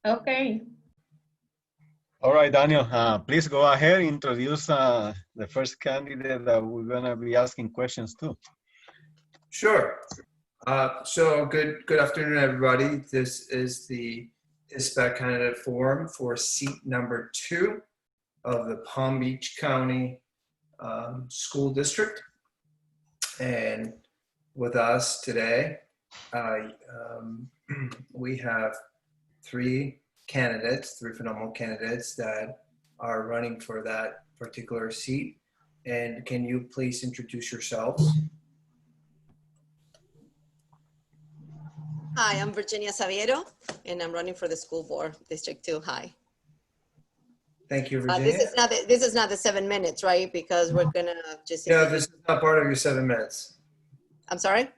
Okay. All right, Daniel, please go ahead, introduce the first candidate that we're gonna be asking questions to. Sure. So good afternoon, everybody. This is the HISPAC candidate forum for seat number 2 of the Palm Beach County School District. And with us today, we have 3 phenomenal candidates that are running for that particular seat. And can you please introduce yourselves? Hi, I'm Virginia Savietto, and I'm running for the school board, District 2. Hi. Thank you, Virginia. This is not the 7 minutes, right? Because we're gonna just. No, this is not part of your 7 minutes. I'm sorry?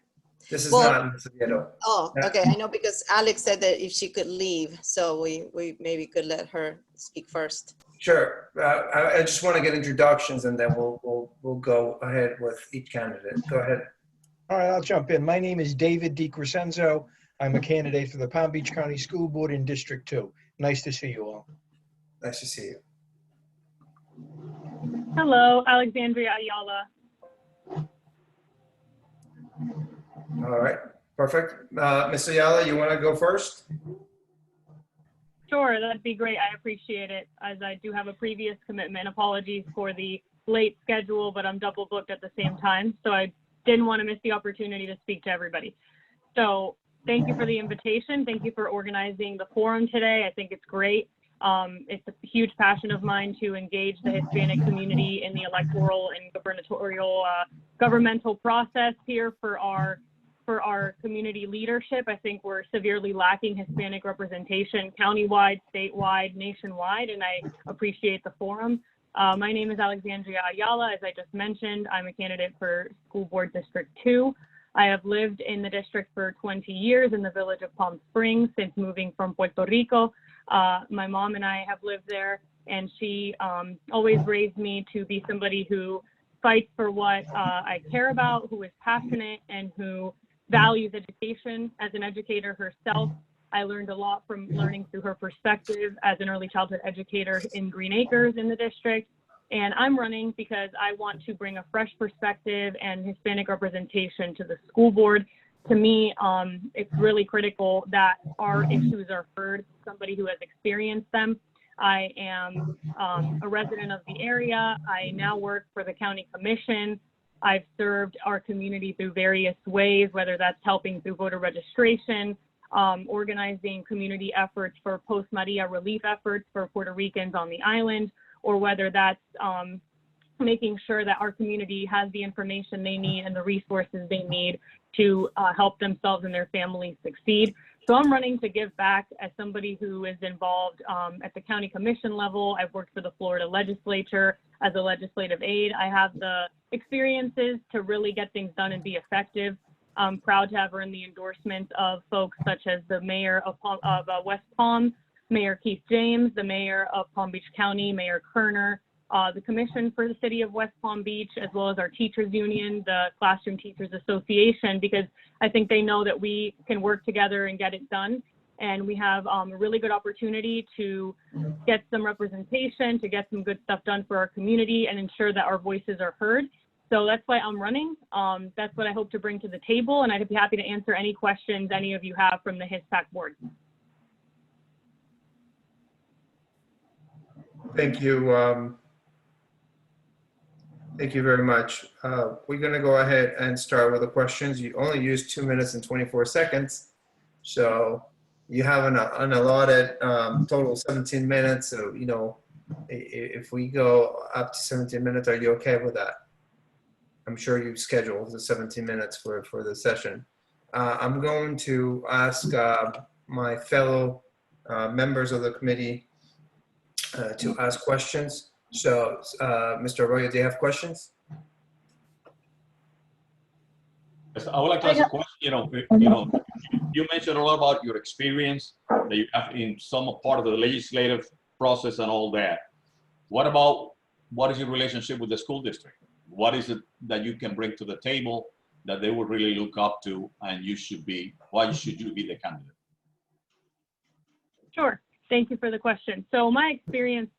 This is not Savietto. Oh, okay. I know because Alex said that if she could leave, so we maybe could let her speak first. Sure. I just want to get introductions, and then we'll go ahead with each candidate. Go ahead. All right, I'll jump in. My name is David DiCrescenzo. I'm a candidate for the Palm Beach County School Board in District 2. Nice to see you all. Nice to see you. Hello, Alexandria Ayala. All right, perfect. Ms. Ayala, you want to go first? Sure, that'd be great. I appreciate it, as I do have a previous commitment. Apologies for the late schedule, but I'm double booked at the same time, so I didn't want to miss the opportunity to speak to everybody. So thank you for the invitation. Thank you for organizing the forum today. I think it's great. It's a huge passion of mine to engage the Hispanic community in the electoral and gubernatorial governmental process here for our community leadership. I think we're severely lacking Hispanic representation countywide, statewide, nationwide, and I appreciate the forum. My name is Alexandria Ayala. As I just mentioned, I'm a candidate for School Board District 2. I have lived in the district for 20 years in the village of Palm Springs since moving from Puerto Rico. My mom and I have lived there, and she always raised me to be somebody who fights for what I care about, who is passionate, and who values education. As an educator herself, I learned a lot from learning through her perspective as an early childhood educator in Green Acres in the district. And I'm running because I want to bring a fresh perspective and Hispanic representation to the school board. To me, it's really critical that our issues are heard, somebody who has experienced them. I am a resident of the area. I now work for the county commission. I've served our community through various ways, whether that's helping through voter registration, organizing community efforts for post-Maria relief efforts for Puerto Ricans on the island, or whether that's making sure that our community has the information they need and the resources they need to help themselves and their families succeed. So I'm running to give back as somebody who is involved at the county commission level. I've worked for the Florida legislature as a legislative aide. I have the experiences to really get things done and be effective. I'm proud to have earned the endorsements of folks such as the mayor of West Palm, Mayor Keith James, the mayor of Palm Beach County, Mayor Kerner, the commission for the city of West Palm Beach, as well as our teachers union, the Classroom Teachers Association, because I think they know that we can work together and get it done. And we have a really good opportunity to get some representation, to get some good stuff done for our community and ensure that our voices are heard. So that's why I'm running. That's what I hope to bring to the table. And I'd be happy to answer any questions any of you have from the HISPAC board. Thank you. Thank you very much. We're going to go ahead and start with the questions. You only used 2 minutes and 24 seconds. So you have an allotted total of 17 minutes. So, you know, if we go up to 17 minutes, are you okay with that? I'm sure you've scheduled the 17 minutes for the session. I'm going to ask my fellow members of the committee to ask questions. So, Mr. Arroyo, do you have questions? Yes, I would like to ask a question. You mentioned a lot about your experience that you have in some part of the legislative process and all that. What is your relationship with the school district? What is it that you can bring to the table that they would really look up to, and why should you be the candidate? Sure. Thank you for the question. So my experience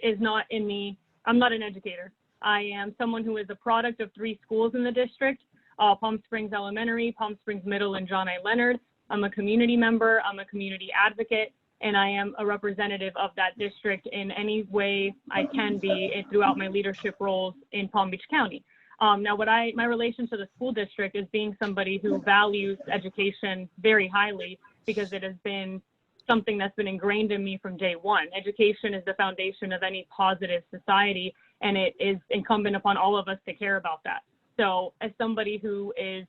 is not in the, I'm not an educator. I am someone who is a product of 3 schools in the district, Palm Springs Elementary, Palm Springs Middle, and John A. Leonard. I'm a community member, I'm a community advocate, and I am a representative of that district in any way I can be throughout my leadership roles in Palm Beach County. Now, my relation to the school district is being somebody who values education very highly, because it has been something that's been ingrained in me from day one. Education is the foundation of any positive society, and it is incumbent upon all of us to care about that. So as somebody who is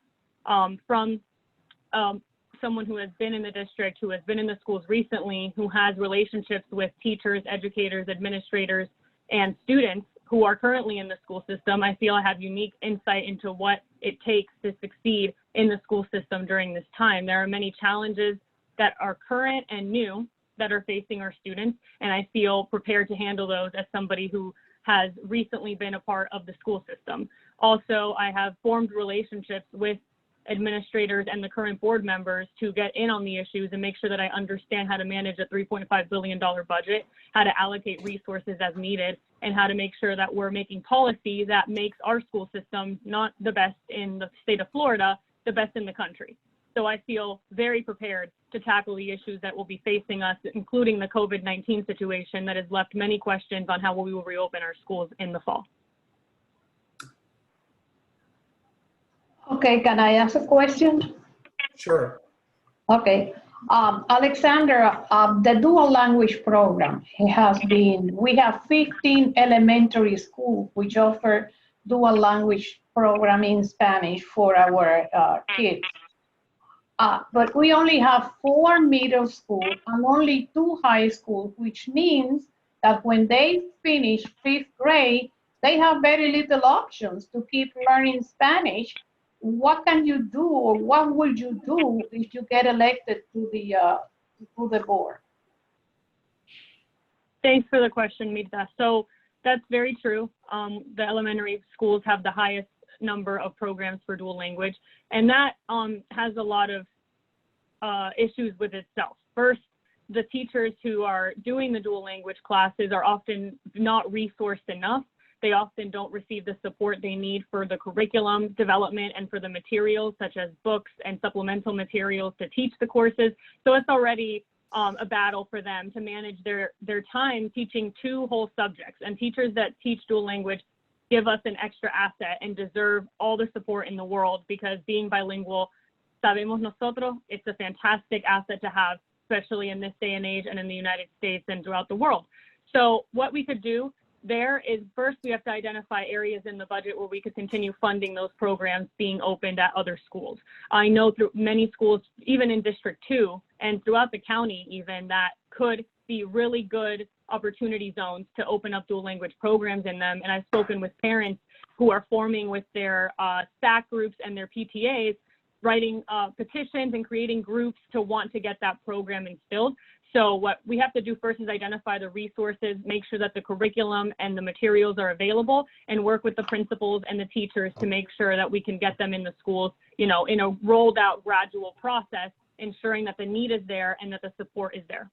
someone who has been in the district, who has been in the schools recently, who has relationships with teachers, educators, administrators, and students who are currently in the school system, I feel I have unique insight into what it takes to succeed in the school system during this time. There are many challenges that are current and new that are facing our students, and I feel prepared to handle those as somebody who has recently been a part of the school system. Also, I have formed relationships with administrators and the current board members to get in on the issues and make sure that I understand how to manage a $3.5 billion budget, how to allocate resources as needed, and how to make sure that we're making policy that makes our school system not the best in the state of Florida, the best in the country. So I feel very prepared to tackle the issues that will be facing us, including the COVID-19 situation that has left many questions on how we will reopen our schools in the fall. Okay, can I ask a question? Sure. Okay. Alexandra, the dual language program has been, we have 15 elementary schools which offer dual language program in Spanish for our kids. But we only have 4 middle schools and only 2 high schools, which means that when they finish 5th grade, they have very little options to keep learning Spanish. What can you do, or what would you do if you get elected to the board? Thanks for the question, Mirta. So that's very true. The elementary schools have the highest number of programs for dual language, and that has a lot of issues with itself. First, the teachers who are doing the dual language classes are often not resourced enough. They often don't receive the support they need for the curriculum development and for the materials, such as books and supplemental materials to teach the courses. So it's already a battle for them to manage their time teaching 2 whole subjects. And teachers that teach dual language give us an extra asset and deserve all the support in the world, because being bilingual, sabemos nosotros, it's a fantastic asset to have, especially in this day and age and in the United States and throughout the world. So what we could do there is, first, we have to identify areas in the budget where we could continue funding those programs being opened at other schools. I know through many schools, even in District 2 and throughout the county even, that could be really good opportunity zones to open up dual language programs in them. And I've spoken with parents who are forming with their SAC groups and their PTAs, writing petitions and creating groups to want to get that program instilled. So what we have to do first is identify the resources, make sure that the curriculum and the materials are available, and work with the principals and the teachers to make sure that we can get them in the schools, you know, in a rolled out gradual process, ensuring that the need is there and that the support is there.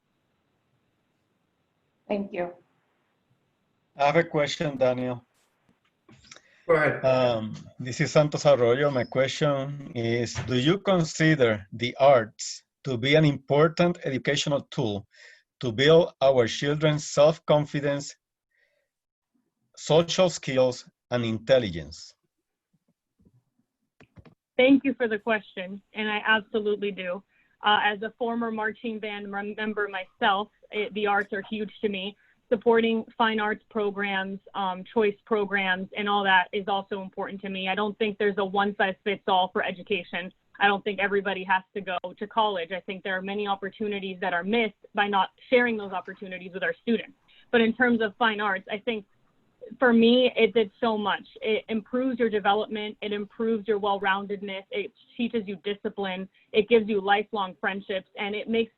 Thank you. I have a question, Daniel. Go ahead. This is Santos Arroyo. My question is, do you consider the arts to be an important educational tool to build our children's self-confidence, social skills, and intelligence? Thank you for the question, and I absolutely do. As a former marching band member myself, the arts are huge to me. Supporting fine arts programs, choice programs, and all that is also important to me. I don't think there's a one-size-fits-all for education. I don't think everybody has to go to college. I think there are many opportunities that are missed by not sharing those opportunities with our students. But in terms of fine arts, I think for me, it did so much. It improves your development. It improves your well-roundedness. It teaches you discipline. It gives you lifelong friendships, and it makes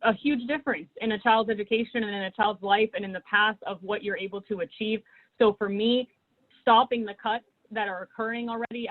a huge difference in a child's education and in a child's life and in the path of what you're able to achieve. So for me, stopping the cuts that are occurring already,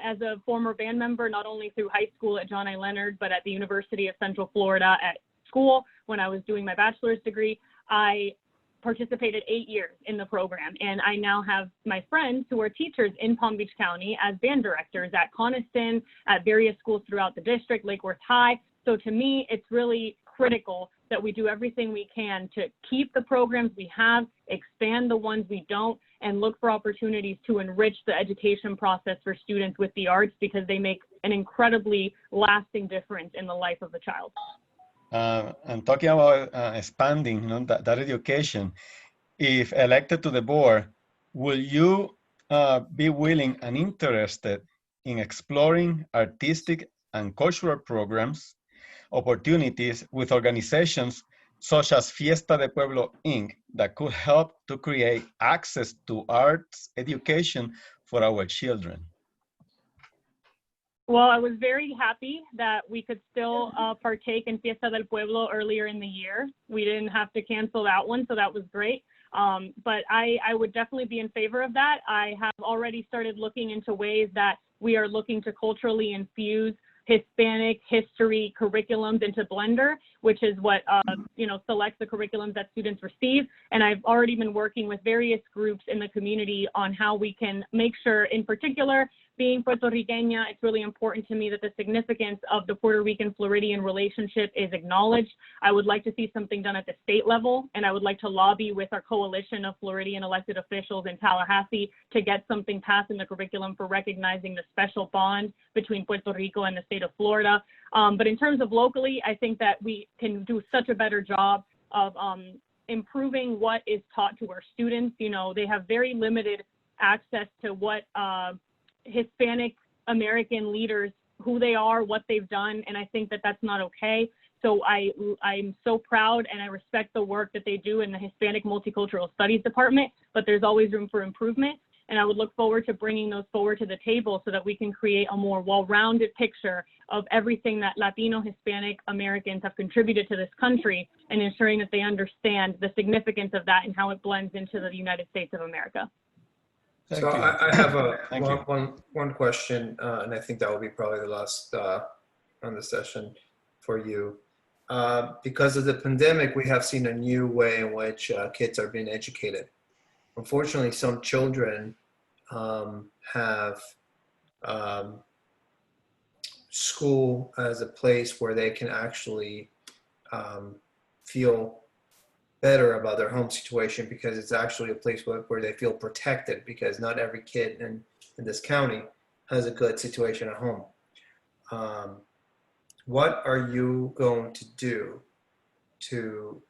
as a former band member, not only through high school at John A. Leonard, but at the University of Central Florida, at school, when I was doing my bachelor's degree, I participated 8 years in the program. And I now have my friends who are teachers in Palm Beach County as band directors at Coniston, at various schools throughout the district, Lake Worth High. So to me, it's really critical that we do everything we can to keep the programs we have, expand the ones we don't, and look for opportunities to enrich the education process for students with the arts, because they make an incredibly lasting difference in the life of a child. And talking about expanding, you know, that education, if elected to the board, will you be willing and interested in exploring artistic and cultural programs, opportunities with organizations such as Fiesta de Pueblo Inc. that could help to create access to arts education for our children? Well, I was very happy that we could still partake in Fiesta del Pueblo earlier in the year. We didn't have to cancel that one, so that was great. But I would definitely be in favor of that. I have already started looking into ways that we are looking to culturally infuse Hispanic history curriculums into Blender, which is what selects the curriculums that students receive. And I've already been working with various groups in the community on how we can make sure, in particular, being Puerto Riqueña, it's really important to me that the significance of the Puerto Rican-Floridian relationship is acknowledged. I would like to see something done at the state level, and I would like to lobby with our coalition of Floridian elected officials in Tallahassee to get something passed in the curriculum for recognizing the special bond between Puerto Rico and the state of Florida. But in terms of locally, I think that we can do such a better job of improving what is taught to our students. You know, they have very limited access to what Hispanic American leaders, who they are, what they've done, and I think that that's not okay. So I'm so proud and I respect the work that they do in the Hispanic Multicultural Studies Department, but there's always room for improvement. And I would look forward to bringing those forward to the table so that we can create a more well-rounded picture of everything that Latino, Hispanic Americans have contributed to this country, and ensuring that they understand the significance of that and how it blends into the United States of America. Thank So you. I have Thank you. one question, and I think that will be probably the last on the session for you. Because of the pandemic, we have seen a new way in which kids are being educated. Unfortunately, some children have school as a place where they can actually feel better about their home situation, because it's actually a place where they feel protected, because not every kid in this county has a good situation at home. What are you going to do to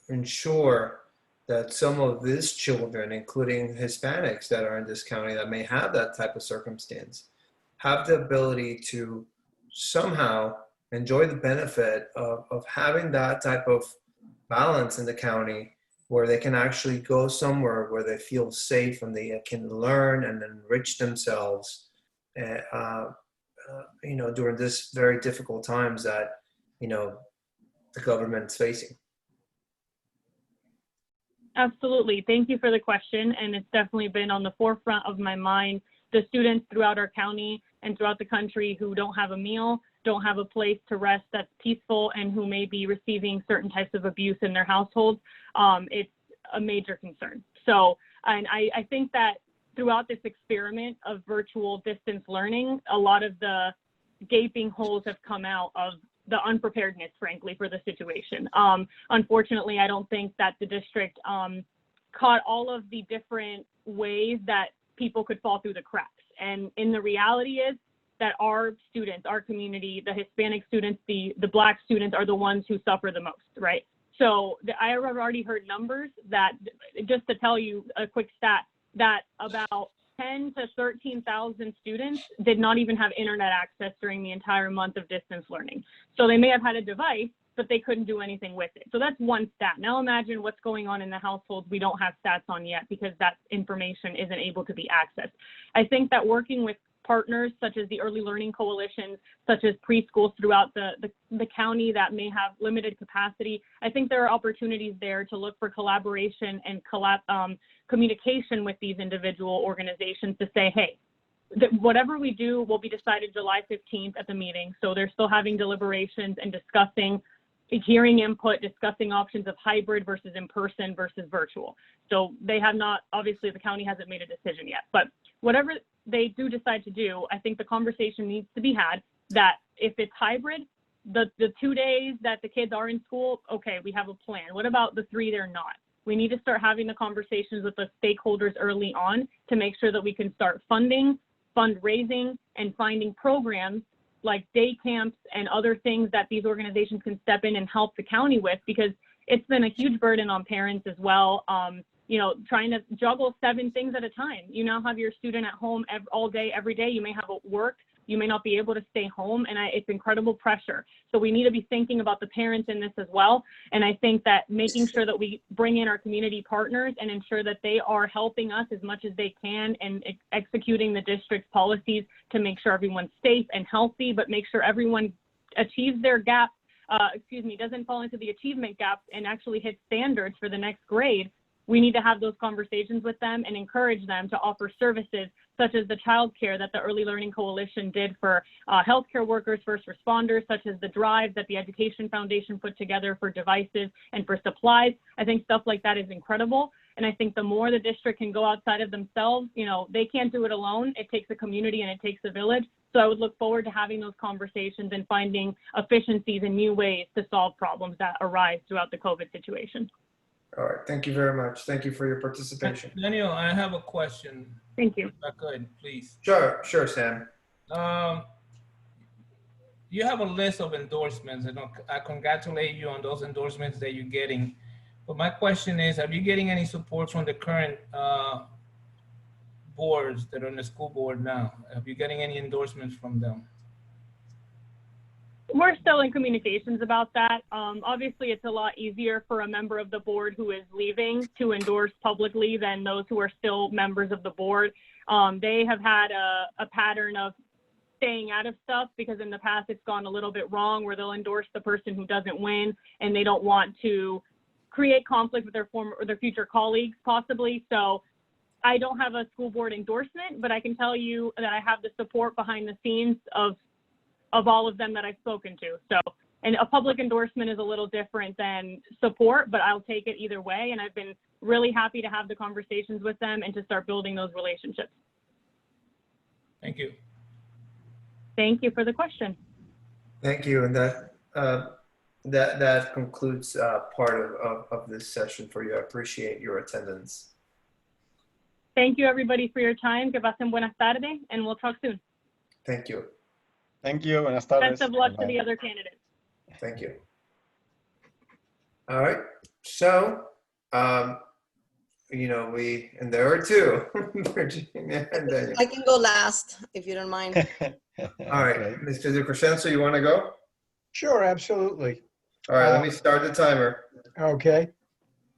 ensure that some of these children, including Hispanics that are in this county that may have that type of circumstance, have the ability to somehow enjoy the benefit of having that type of balance in the county, where they can actually go somewhere where they feel safe and they can learn and enrich themselves, during this very difficult times that, the government's facing? Absolutely. Thank you for the question. And it's definitely been on the forefront of my mind. The students throughout our county and throughout the country who don't have a meal, don't have a place to rest that's peaceful, and who may be receiving certain types of abuse in their households, it's a major concern. So, and I think that throughout this experiment of virtual distance learning, a lot of the gaping holes have come out of the unpreparedness, frankly, for the situation. Unfortunately, I don't think that the district caught all of the different ways that people could fall through the cracks. And the reality is that our students, our community, the Hispanic students, the Black students are the ones who suffer the most, right? So I have already heard numbers that, just to tell you a quick stat, that about 10 to 13,000 students did not even have internet access during the entire month of distance learning. So they may have had a device, but they couldn't do anything with it. So that's one stat. Now imagine what's going on in the households we don't have stats on yet, because that information isn't able to be accessed. I think that working with partners such as the early learning coalitions, such as preschools throughout the county that may have limited capacity, I think there are opportunities there to look for collaboration and communication with these individual organizations to say, hey, whatever we do will be decided July 15th at the meeting. So they're still having deliberations and discussing, hearing input, discussing options of hybrid versus in-person versus virtual. So they have not, obviously the county hasn't made a decision yet, but whatever they do decide to do, I think the conversation needs to be had that if it's hybrid, the 2 days that the kids are in school, okay, we have a plan. What about the 3 they're not? We need to start having the conversations with the stakeholders early on to make sure that we can start funding, fundraising, and finding programs like day camps and other things that these organizations can step in and help the county with, because it's been a huge burden on parents as well. Trying to juggle 7 things at a time. You now have your student at home all day, every day. You may have work. You may not be able to stay home, and it's incredible pressure. So we need to be thinking about the parents in this as well. And I think that making sure that we bring in our community partners and ensure that they are helping us as much as they can and executing the district's policies to make sure everyone's safe and healthy, but make sure everyone achieves their gap, doesn't fall into the achievement gaps and actually hit standards for the next grade. We need to have those conversations with them and encourage them to offer services such as the childcare that the Early Learning Coalition did for healthcare workers, first responders, such as the drive that the Education Foundation put together for devices and for supplies. I think stuff like that is incredible. And I think the more the district can go outside of themselves, they can't do it alone. It takes a community and it takes a village. So I would look forward to having those conversations and finding efficiencies and new ways to solve problems that arise throughout the COVID situation. All right, thank you very much. Thank you for your participation. Daniel, I have a question. Thank you. If I could, please. Sure, Sam. You have a list of endorsements, and I congratulate you on those endorsements that you're getting. But my question is, are you getting any support from the current boards that are on the school board now? Are you getting any endorsements from them? We're still in communications about that. Obviously, it's a lot easier for a member of the board who is leaving to endorse publicly than those who are still members of the board. They have had a pattern of staying out of stuff because in the past it's gone a little bit wrong where they'll endorse the person who doesn't win and they don't want to create conflict with their future colleagues possibly. So I don't have a school board endorsement, but I can tell you that I have the support behind the scenes of all of them that I've spoken to. So, and a public endorsement is a little different than support, but I'll take it either way. And I've been really happy to have the conversations with them and to start building those relationships. Thank you. Thank you for the question. Thank you, and that concludes part of this session for you. I appreciate your attendance. Thank you, everybody, for your time. Que pasen buenas tardes, and we'll talk soon. Thank you. Thank you. Buenas tardes. Best of luck to the other candidates. Thank you. All right. So, and there are 2, Virginia and Daniel. I can go last if you don't mind. All right, Okay. Mr. DiCrescenzo, you want to go? Sure, absolutely. All right, let me start the timer. Okay.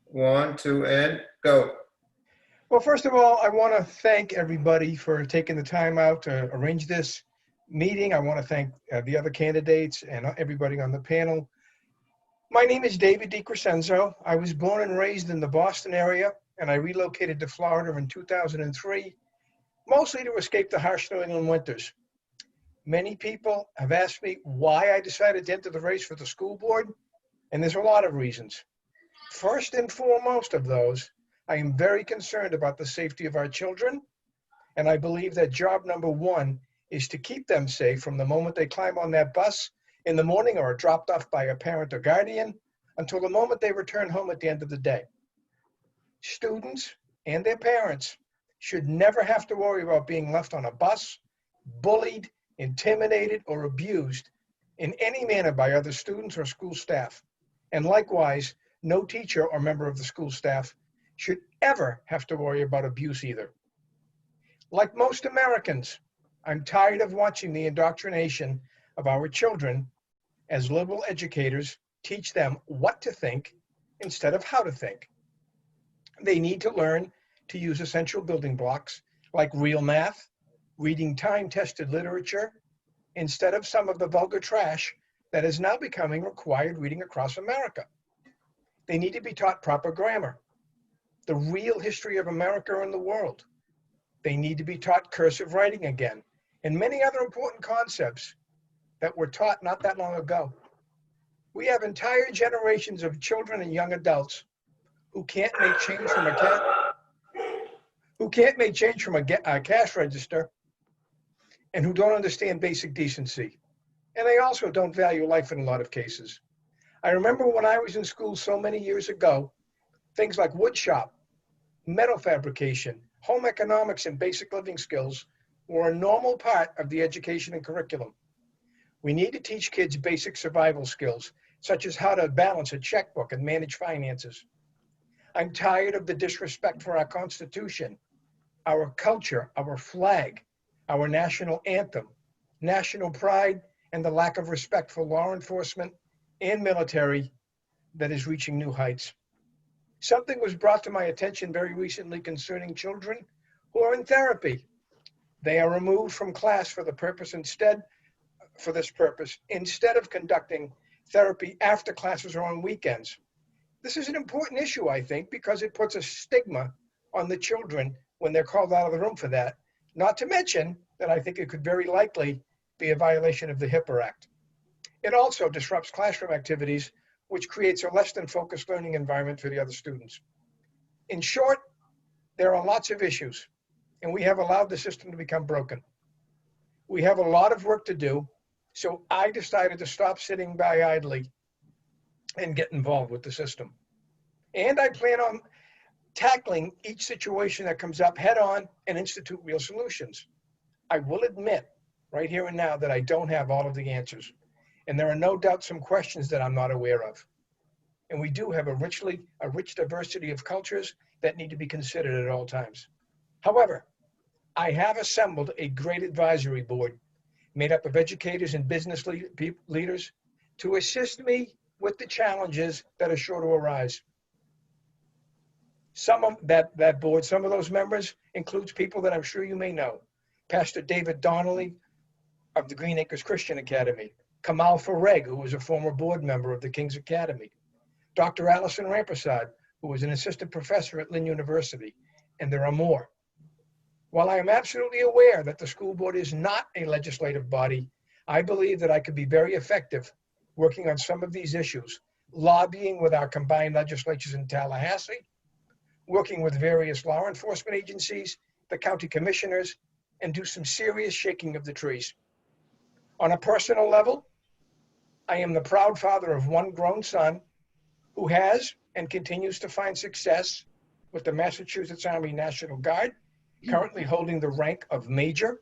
1, 2, and go. Well, first of all, I want to thank everybody for taking the time out to arrange this meeting. I want to thank the other candidates and everybody on the panel. My name is David DiCrescenzo. I was born and raised in the Boston area, and I relocated to Florida in 2003, mostly to escape the harsh New England winters. Many people have asked me why I decided to enter the race for the school board, and there's a lot of reasons. First and foremost of those, I am very concerned about the safety of our children, and I believe that job number 1 is to keep them safe from the moment they climb on that bus in the morning or are dropped off by a parent or guardian until the moment they return home at the end of the day. Students and their parents should never have to worry about being left on a bus, bullied, intimidated, or abused in any manner by other students or school staff. And likewise, no teacher or member of the school staff should ever have to worry about abuse either. Like most Americans, I'm tired of watching the indoctrination of our children as liberal educators teach them what to think instead of how to think. They need to learn to use essential building blocks like real math, reading time-tested literature, instead of some of the vulgar trash that is now becoming required reading across America. They need to be taught proper grammar, the real history of America and the world, They need to be taught cursive writing again, and many other important concepts that were taught not that long ago. We have entire generations of children and young adults who can't make change from a cash register, and who don't understand basic decency. And they also don't value life in a lot of cases. I remember when I was in school so many years ago, things like wood shop, metal fabrication, home economics, and basic living skills were a normal part of the education and curriculum. We need to teach kids basic survival skills, such as how to balance a checkbook and manage finances. I'm tired of the disrespect for our Constitution, our culture, our flag, our national anthem, national pride, and the lack of respect for law enforcement and military that is reaching new heights. Something was brought to my attention very recently concerning children who are in therapy. They are removed from class for this purpose, instead of conducting therapy after classes or on weekends. This is an important issue, I think, because it puts a stigma on the children when they're called out of the room for that, not to mention that I think it could very likely be a violation of the HIPAA Act. It also disrupts classroom activities, which creates a less than focused learning environment for the other students. In short, there are lots of issues, and we have allowed the system to become broken. We have a lot of work to do, so I decided to stop sitting by idly and get involved with the system. And I plan on tackling each situation that comes up head on and institute real solutions. I will admit right here and now that I don't have all of the answers. And there are no doubt some questions that I'm not aware of. And we do have a rich diversity of cultures that need to be considered at all times. However, I have assembled a great advisory board made up of educators and business leaders to assist me with the challenges that are sure to arise. Some of that board, some of those members includes people that I'm sure you may know. Pastor David Donnelly of the Green Acres Christian Academy, Kamal Fareg, who was a former board member of the King's Academy, Dr. Allison Rampersad, who was an assistant professor at Lynn University, and there are more. While I am absolutely aware that the school board is not a legislative body, I believe that I could be very effective working on some of these issues, lobbying with our combined legislatures in Tallahassee, working with various law enforcement agencies, the county commissioners, and do some serious shaking of the trees. On a personal level, I am the proud father of one grown son who has and continues to find success with the Massachusetts Army National Guard, currently holding the rank of Major,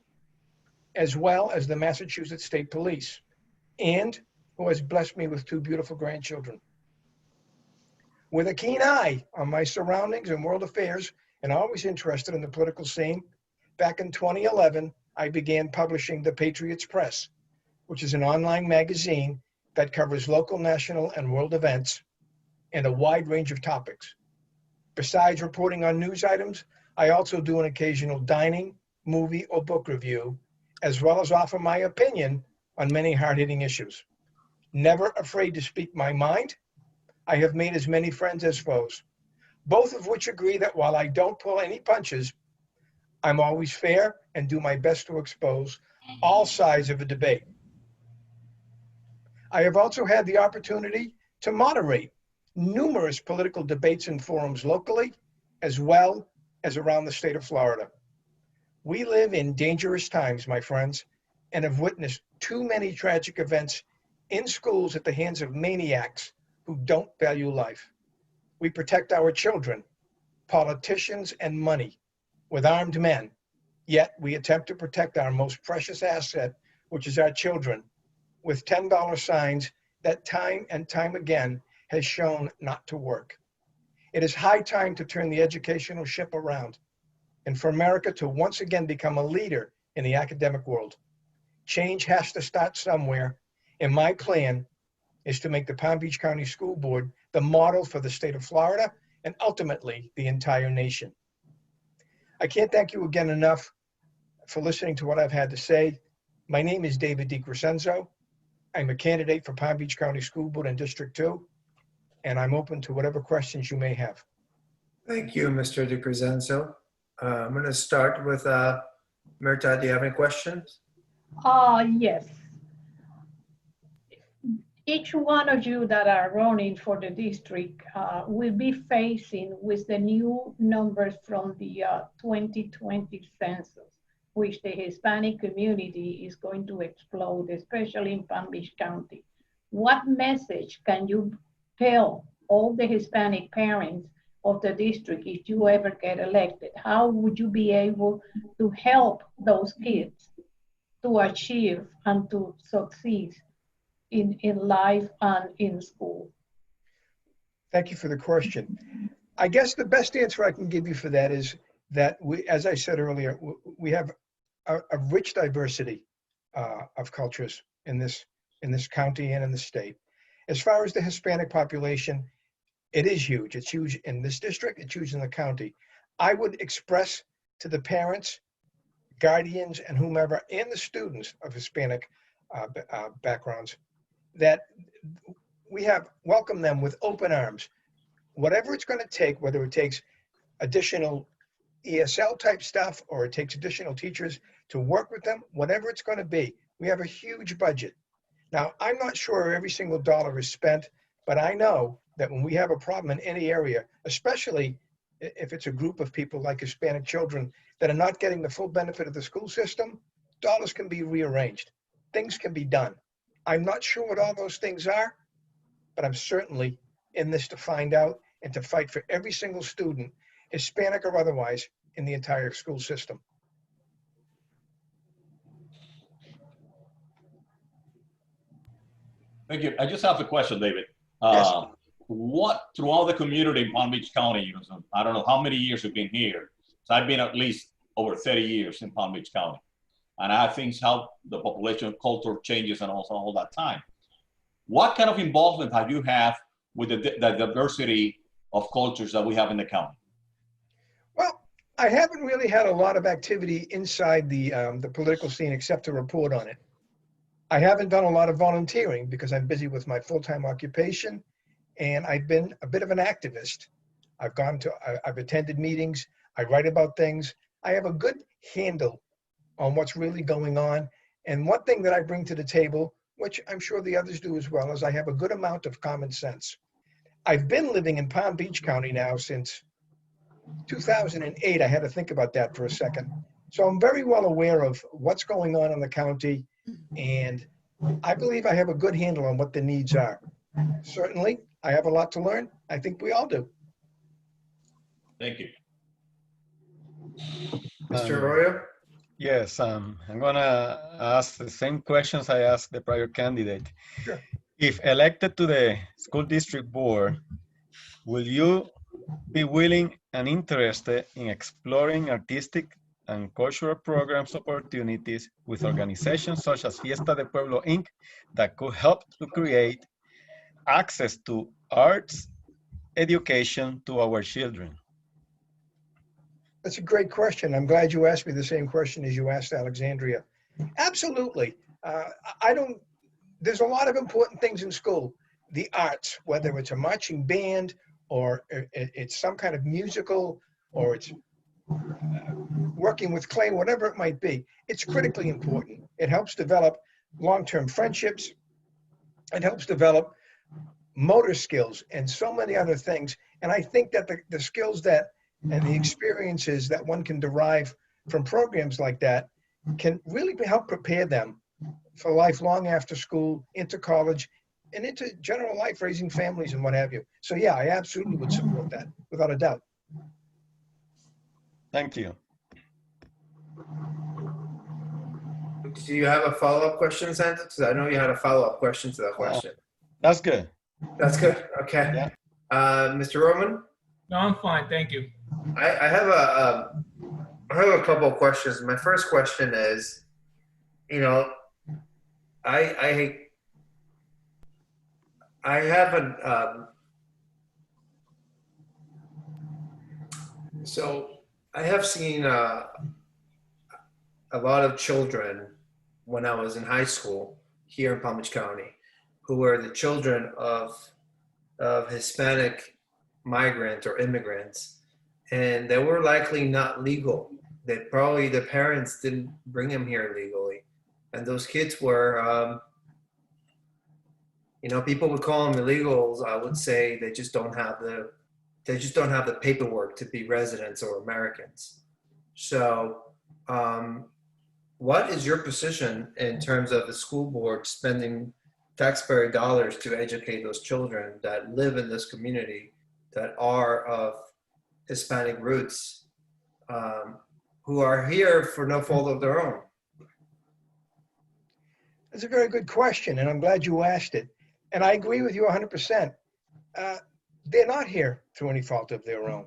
as well as the Massachusetts State Police, and who has blessed me with two beautiful grandchildren. With a keen eye on my surroundings and world affairs, and always interested in the political scene, back in 2011, I began publishing the Patriots Press, which is an online magazine that covers local, national, and world events and a wide range of topics. Besides reporting on news items, I also do an occasional dining, movie, or book review, as well as offer my opinion on many hard-hitting issues. Never afraid to speak my mind, I have made as many friends as foes, both of which agree that while I don't pull any punches, I'm always fair and do my best to expose all sides of a debate. I have also had the opportunity to moderate numerous political debates and forums locally, as well as around the state of Florida. We live in dangerous times, my friends, and have witnessed too many tragic events in schools at the hands of maniacs who don't value life. We protect our children, politicians, and money with armed men, yet we attempt to protect our most precious asset, which is our children, with $10 signs that time and time again has shown not to work. It is high time to turn the educational ship around and for America to once again become a leader in the academic world. Change has to start somewhere, and my plan is to make the Palm Beach County School Board the model for the state of Florida and ultimately the entire nation. I can't thank you again enough for listening to what I've had to say. My name is David DiCrescenzo. I'm a candidate for Palm Beach County School Board in District 2, and I'm open to whatever questions you may have. Thank you, Mr. DiCrescenzo. I'm going to start with Mirta. Do you have any questions? Yes. Each one of you that are running for the district will be facing with the new numbers from the 2020 census, which the Hispanic community is going to explode, especially in Palm Beach County. What message can you tell all the Hispanic parents of the district if you ever get elected? How would you be able to help those kids to achieve and to succeed in life and in school? Thank you for the question. I guess the best answer I can give you for that is that we, as I said earlier, we have a rich diversity of cultures in this county and in the state. As far as the Hispanic population, it is huge. It's huge in this district, it's huge in the county. I would express to the parents, guardians, and whomever, and the students of Hispanic backgrounds, that we have welcomed them with open arms. Whatever it's going to take, whether it takes additional ESL type stuff or it takes additional teachers to work with them, whatever it's going to be, we have a huge budget. Now, I'm not sure every single dollar is spent, but I know that when we have a problem in any area, especially if it's a group of people like Hispanic children that are not getting the full benefit of the school system, dollars can be rearranged. Things can be done. I'm not sure what all those things are, but I'm certainly in this to find out and to fight for every single student, Hispanic or otherwise, in the entire school system. Thank you. I just have a question, David. Yes. What, throughout the community in Palm Beach County, you know, so I don't know how many years you've been here. So I've been at least over 30 years in Palm Beach County. And I think how the population culture changes and also all that time. What kind of involvement have you had with the diversity of cultures that we have in the county? Well, I haven't really had a lot of activity inside the political scene except to report on it. I haven't done a lot of volunteering because I'm busy with my full-time occupation, and I've been a bit of an activist. I've attended meetings, I write about things. I have a good handle on what's really going on. And one thing that I bring to the table, which I'm sure the others do as well, is I have a good amount of common sense. I've been living in Palm Beach County now since 2008. I had to think about that for a second. So I'm very well aware of what's going on in the county, and I believe I have a good handle on what the needs are. Certainly, I have a lot to learn. I think we all do. Thank you. Mr. Arroyo? Yes, I'm gonna ask the same questions I asked the prior candidate. Sure. If elected to the school district board, will you be willing and interested in exploring artistic and cultural programs opportunities with organizations such as Fiesta de Pueblo Inc. that could help to create access to arts education to our children? That's a great question. I'm glad you asked me the same question as you asked Alexandria. Absolutely. There's a lot of important things in school. The arts, whether it's a marching band or it's some kind of musical or it's working with clay, whatever it might be, it's critically important. It helps develop long-term friendships. It helps develop motor skills and so many other things. And I think that the skills and the experiences that one can derive from programs like that can really help prepare them for life long after school, into college, and into general life, raising families and what have you. So yeah, I absolutely would support that, without a doubt. Thank you. Do you have a follow-up question, Santa? Because I know you had a follow-up question to that question. That's good. That's good. Okay. Yeah. Mr. Roman? No, I'm fine, thank you. I have a couple of questions. My first question is, you know, I haven't so I have seen a lot of children when I was in high school here in Palm Beach County who were the children of Hispanic migrants or immigrants. and they were likely not legal. They probably, the parents didn't bring them here legally. And those kids were, you know, people would call them illegals. I would say they just don't have the paperwork to be residents or Americans. So, what is your position in terms of the school board spending taxpayer dollars to educate those children that live in this community that are of Hispanic roots, who are here for no fault of their own? That's a very good question, and I'm glad you asked it. And I agree with you 100%. They're not here through any fault of their own.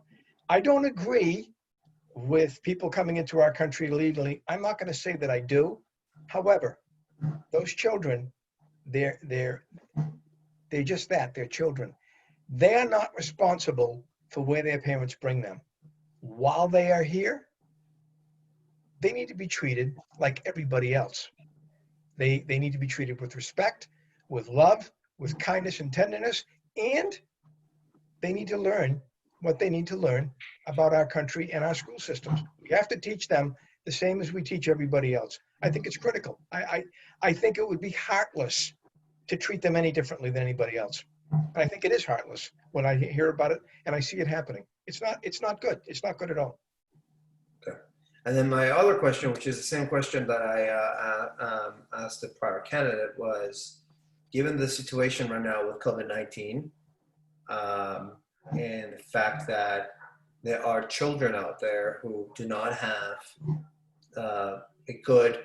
I don't agree with people coming into our country legally. I'm not going to say that I do. However, those children, they're just that, they're children. They are not responsible for where their parents bring them. While they are here, they need to be treated like everybody else. They need to be treated with respect, with love, with kindness and tenderness, and they need to learn what they need to learn about our country and our school systems. We have to teach them the same as we teach everybody else. I think it's critical. I think it would be heartless to treat them any differently than anybody else. I think it is heartless when I hear about it and I see it happening. It's not good. It's not good at all. Okay. And then my other question, which is the same question that I asked the prior candidate, was, given the situation right now with COVID-19, and the fact that there are children out there who do not have a good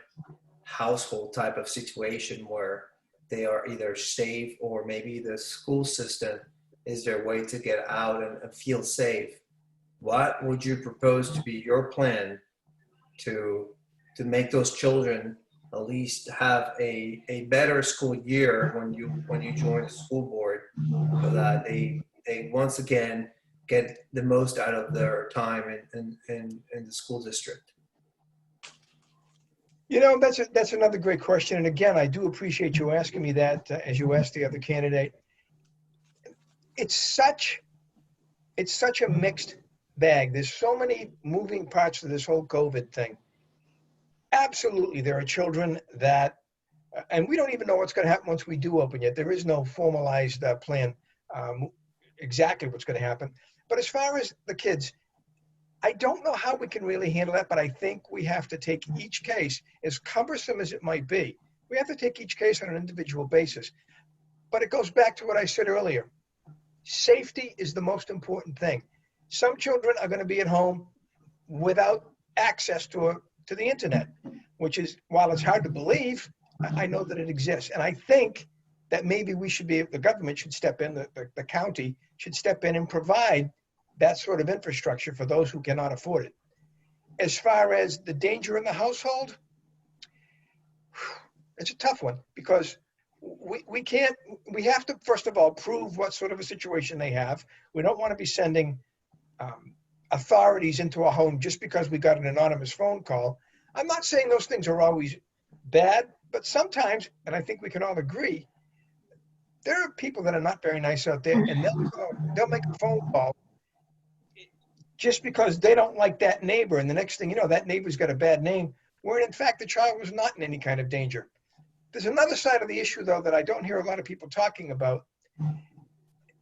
household type of situation where they are either safe, or maybe the school system is their way to get out and feel safe, what would you propose to be your plan to make those children at least have a better school year when you join the school board, so that they once again get the most out of their time in the school district? You know, that's another great question. And again, I do appreciate you asking me that, as you asked the other candidate. It's such a mixed bag. There's so many moving parts to this whole COVID thing. Absolutely, there are children that, and we don't even know what's going to happen once we do open yet. There is no formalized plan exactly what's going to happen. But as far as the kids, I don't know how we can really handle that, but I think we have to take each case, as cumbersome as it might be, we have to take each case on an individual basis. But it goes back to what I said earlier. Safety is the most important thing. Some children are going to be at home without access to the internet, which is, while it's hard to believe, I know that it exists. And I think that maybe we should be, the government should step in, the county should step in and provide that sort of infrastructure for those who cannot afford it. As far as the danger in the household, it's a tough one, because we have to, first of all, prove what sort of a situation they have. We don't want to be sending authorities into a home just because we got an anonymous phone call. I'm not saying those things are always bad, but sometimes, and I think we can all agree, there are people that are not very nice out there, and they'll make a phone call just because they don't like that neighbor, and the next thing you know, that neighbor's got a bad name, where in fact the child was not in any kind of danger. There's another side of the issue, though, that I don't hear a lot of people talking about.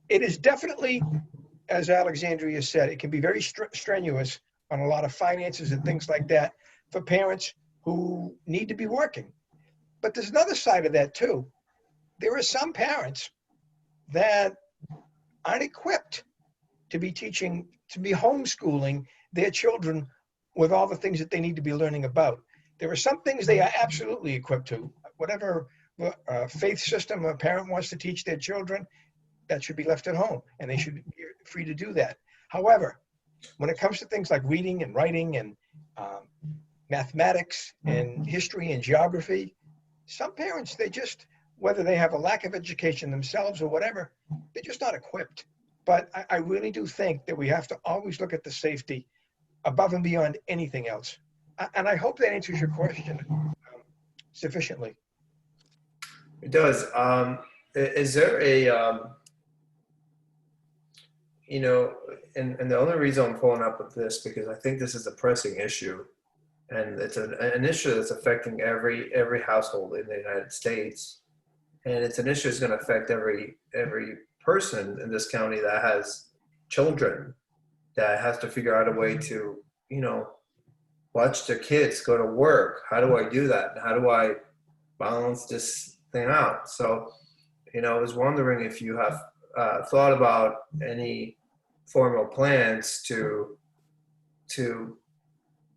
It is definitely, as Alexandria said, it can be very strenuous on a lot of finances and things like that for parents who need to be working. But there's another side of that, too. There are some parents that aren't equipped to be teaching, to be homeschooling their children with all the things that they need to be learning about. There are some things they are absolutely equipped to. Whatever faith system a parent wants to teach their children, that should be left at home, and they should be free to do that. However, when it comes to things like reading and writing and mathematics and history and geography, some parents, they just, whether they have a lack of education themselves or whatever, they're just not equipped. But I really do think that we have to always look at the safety above and beyond anything else. And I hope that answers your question sufficiently. It does. Is there you know, and the only reason I'm following up with this, because I think this is a pressing issue, and it's an issue that's affecting every household in the United States, and it's an issue that's going to affect every person in this county that has children, that has to figure out a way to, you know, watch their kids go to work. How do I do that? How do I balance this thing out? So, you know, I was wondering if you have thought about any formal plans to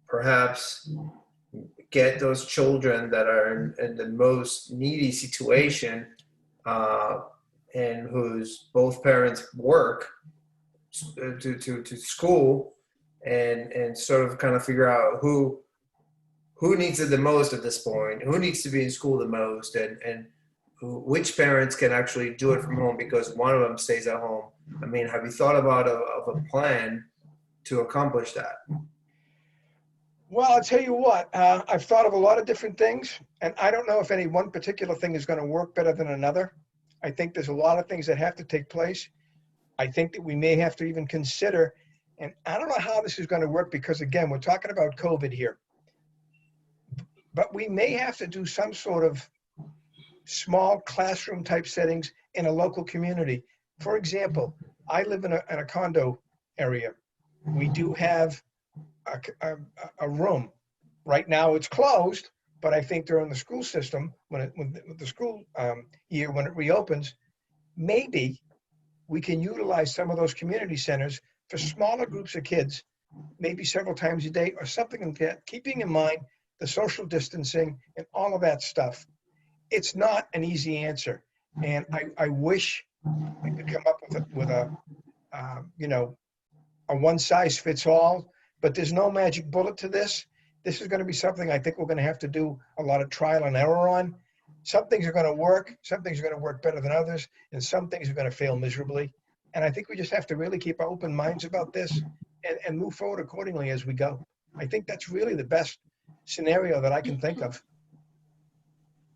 perhaps get those children that are in the most needy situation and whose both parents work to school, and sort of kind of figure out who needs it the most at this point, who needs to be in school the most, and which parents can actually do it from home because one of them stays at home. I mean, have you thought about a plan to accomplish that? Well, I'll tell you what, I've thought of a lot of different things, and I don't know if any one particular thing is going to work better than another. I think there's a lot of things that have to take place. I think that we may have to even consider, and I don't know how this is going to work because, again, we're talking about COVID here, but we may have to do some sort of small classroom type settings in a local community. For example, I live in a condo area. We do have a room. Right now it's closed, but I think during the school system, when the school year, when it reopens, maybe we can utilize some of those community centers for smaller groups of kids, maybe several times a day or something like that, keeping in mind the social distancing and all of that stuff. It's not an easy answer. And I wish I could come up with a you know, a one size fits all, but there's no magic bullet to this. This is going to be something I think we're going to have to do a lot of trial and error on. Some things are going to work, some things are going to work better than others, and some things are going to fail miserably. And I think we just have to really keep our open minds about this and move forward accordingly as we go. I think that's really the best scenario that I can think of.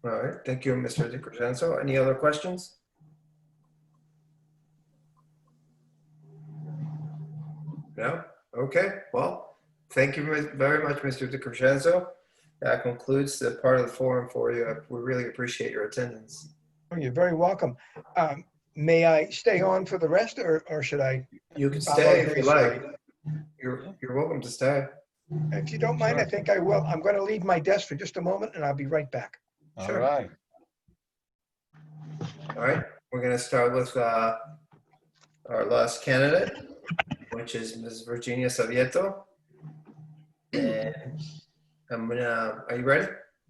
All right, thank you, Mr. DiCrescenzo. Any other questions? No? Okay, well, thank you very much, Mr. DiCrescenzo. That concludes the part of the forum for you. We really appreciate your attendance. Oh, you're very welcome. May I stay on for the rest, or should I? You can stay if you like. You're welcome to stay. If you don't mind, I think I will. I'm going to leave my desk for just a moment, and I'll be right back. All right. All right, we're going to start with our last candidate, which is Ms. Virginia Savietto. And are you ready?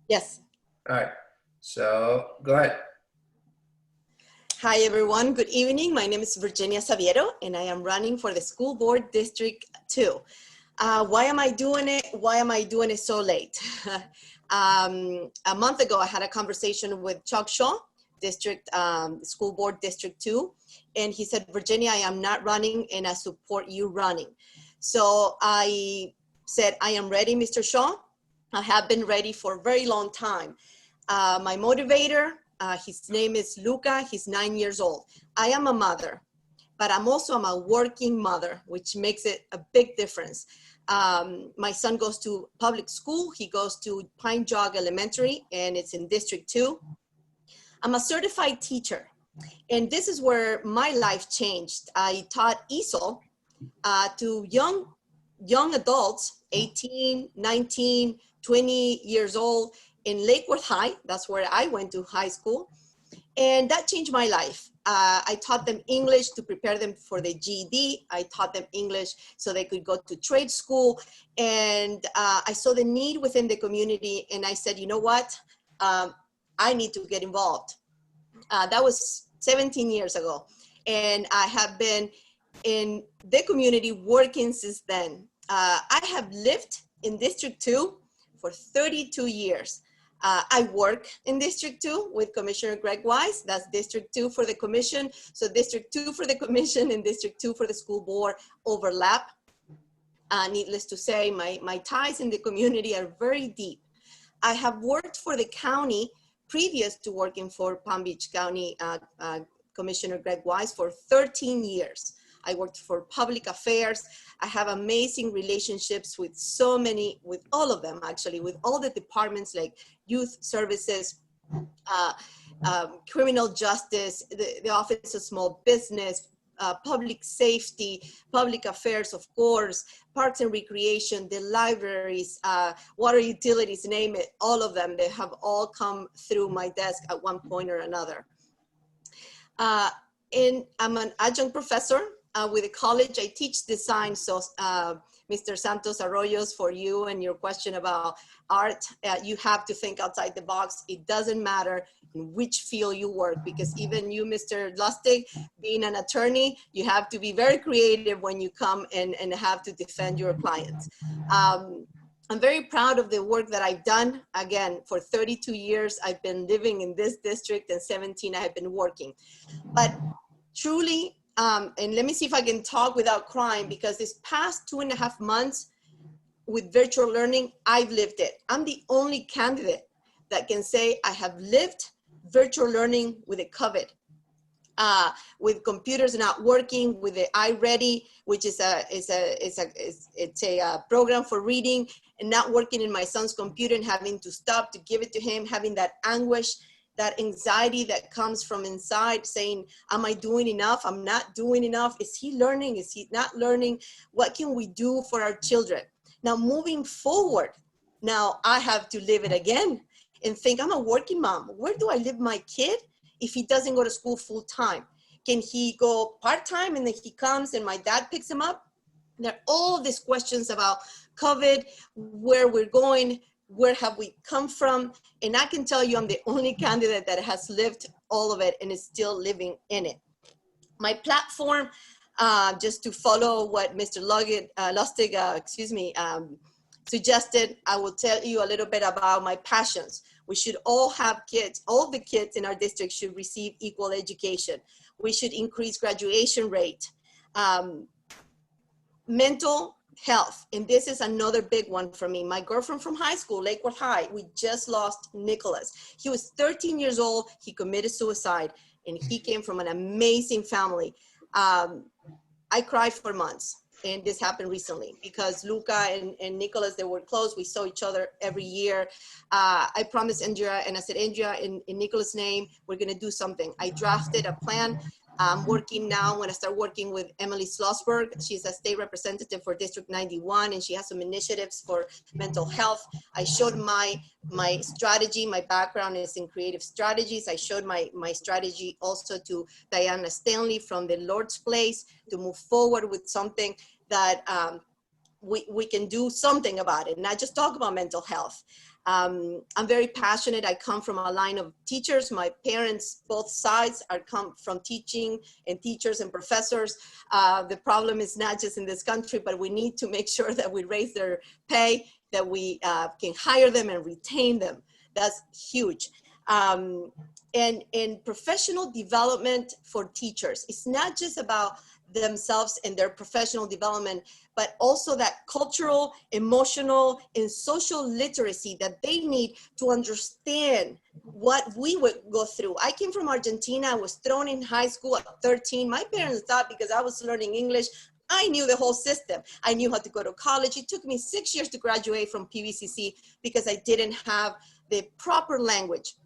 Yes. All right, so go ahead. Hi, everyone. Good evening. My name is Virginia Savietto, and I am running for the School Board District 2. Why am I doing it? Why am I doing it so late? A month ago, I had a conversation with Chuck Shaw, School Board District 2, and he said, Virginia, I am not running, and I support you running. So I said, I am ready, Mr. Shaw. I have been ready for a very long time. My motivator, his name is Luca. He's 9 years old. I am a mother, but I'm also a working mother, which makes it a big difference. My son goes to public school. He goes to Pine Jog Elementary, and it's in District 2. I'm a certified teacher, and this is where my life changed. I taught ESOL to young adults, 18, 19, 20 years old in Lake Worth High. That's where I went to high school. And that changed my life. I taught them English to prepare them for the GED. I taught them English so they could go to trade school. And I saw the need within the community. And I said, you know what? I need to get involved. That was 17 years ago. And I have been in the community working since then. I have lived in District 2 for 32 years. I work in District 2 with Commissioner Greg Wise. That's District 2 for the commission. So District 2 for the commission and District 2 for the school board overlap. Needless to say, my ties in the community are very deep. I have worked for the county previous to working for Palm Beach County Commissioner Greg Wise for 13 years. I worked for public affairs. I have amazing relationships with with all of them actually, with all the departments like youth services, criminal justice, the Office of Small Business, public safety, public affairs, of course, parks and recreation, the libraries, water utilities, name it, all of them, they have all come through my desk at one point or another. And I'm an adjunct professor with a college. I teach design, so Mr. Santos Arroyos, for you and your question about art, you have to think outside the box. It doesn't matter in which field you work, because even you, Mr. Lustig, being an attorney, you have to be very creative when you come and have to defend your clients. I'm very proud of the work that I've done. Again, for 32 years, I've been living in this district, and 17 I have been working. But truly, and let me see if I can talk without crying, because this past 2.5 months with virtual learning, I've lived it. I'm the only candidate that can say I have lived virtual learning with a COVID, with computers not working, with the iReady, which is a program for reading, and not working in my son's computer and having to stop to give it to him, having that anguish, that anxiety that comes from inside, saying, am I doing enough? I'm not doing enough. Is he learning? Is he not learning? What can we do for our children? Now, moving forward, now I have to live it again and think, I'm a working mom. Where do I live my kid if he doesn't go to school full time? Can he go part-time and then he comes and my dad picks him up? There are all these questions about COVID, where we're going, where have we come from? And I can tell you I'm the only candidate that has lived all of it and is still living in it. My platform, just to follow what Mr. Lustig, suggested, I will tell you a little bit about my passions. We should all have kids, all the kids in our district should receive equal education. We should increase graduation rate. Mental health, and this is another big one for me. My girlfriend from high school, Lakewood High, we just lost Nicholas. He was 13 years old, he committed suicide, and he came from an amazing family. I cried for months, and this happened recently because Luca and Nicholas, they were close. We saw each other every year. I promised Andrea, and I said, Andrea, in Nicholas' name, we're gonna do something. I drafted a plan. I'm working now, when I start working with Emily Schlossberg. She's a state representative for District 91, and she has some initiatives for mental health. I showed my strategy. My background is in creative strategies. I showed my strategy also to Diana Stanley from the Lord's Place to move forward with something that we can do something about it, not just talk about mental health. I'm very passionate. I come from a line of teachers. My parents, both sides, come from teaching and teachers and professors. The problem is not just in this country, but we need to make sure that we raise their pay, that we can hire them and retain them. That's huge. And professional development for teachers. It's not just about themselves and their professional development, but also that cultural, emotional, and social literacy that they need to understand what we would go through. I came from Argentina. I was thrown in high school at 13. My parents thought because I was learning English, I knew the whole system. I knew how to go to college. It took me 6 years to graduate from PVCC because I didn't have the proper language.